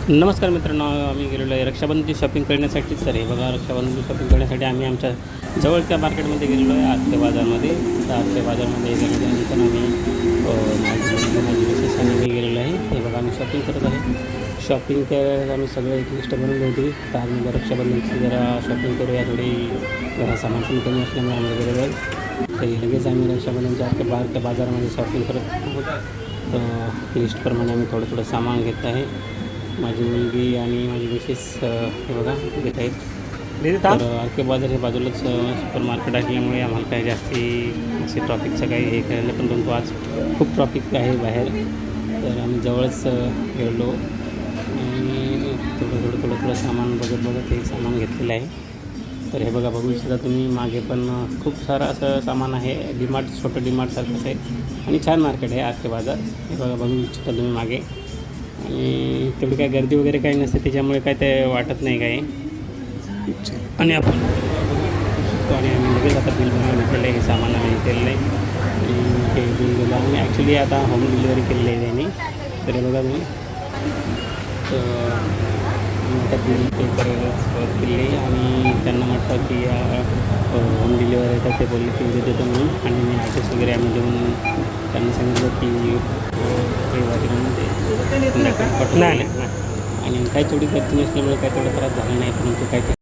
नमस्कार मित्रांनो, आम्ही गेलेलो आहे रक्षाबंधनची शॉपिंग करण्यासाठीच. तर हे बघा, रक्षाबंधनची शॉपिंग करण्यासाठी आम्ही आमच्या जवळच्या मार्केटमध्ये गेलेलो आहे, आठवडे बाजारमध्ये. तर आठवडे बाजारमध्ये गेल्यानंतर आम्ही माझी मिसेस आणि मी गेलेलो आहे. हे बघा, आम्ही शॉपिंग करत आहे. शॉपिंग करायला आम्ही सगळे एक लिस्ट बनवली होती. तर आम्ही रक्षाबंधनची जरा शॉपिंग करूया, थोडी जरा सामान पण कमी असल्यामुळे आम्ही गेलेलो आहे. तरी लगेच आम्ही रक्षाबंधनच्या आठवडे बाजारामध्ये शॉपिंग करत आहोत. लिस्टप्रमाणे आम्ही थोडं थोडं सामान घेत आहे. माझी मुलगी आणि माझी मिसेस हे बघा घेत आहेत. तर आर बाजार हे बाजूलाच सुपर मार्केट असल्यामुळे आम्हाला काही जास्ती असे ट्रॉफिकचं काही हे करायला, पण परंतु आज खूप ट्रॉफिक आहे बाहेर. तर आम्ही जवळच गेलो आणि थोडं सामान बघत हे सामान घेतलेलं आहे. तर हे बघा, बघू शकता तुम्ही, मागे पण खूप सारं असं सामान आहे. डीमार्ट, छोटं डीमार्टसारखंच आहे आणि छान मार्केट आहे आर बाजार. हे बघा, बघू इच्छिता तुम्ही मागे. आणि तेवढी काय गर्दी वगैरे काही नसते, त्याच्यामुळे काय ते वाटत नाही काही. आणि आपण आणि आम्ही लगेच आता बिल बनवून घेतलेलं आहे. हे सामान आम्ही घेतलेलं आहे आणि हे बिल दिलं आम्ही. ॲक्च्युली आता होम डिलिव्हरी केलेली आहे त्यांनी. तर हे बघा तुम्ही, तर बिल पे करायला सुरुवात केली आहे आणि त्यांना म्हटलं की होम डिलिव्हरी आहे, तर ते बोलले की उद्या देतो म्हणून. आणि मी ॲड्रेस वगैरे आम्ही देऊन त्यांनी सांगितलं की रविवारी म्हणून ते नाही. आणि काही तेवढी गर्दी नसल्यामुळे काही तेवढा त्रास झाला नाही, परंतु काही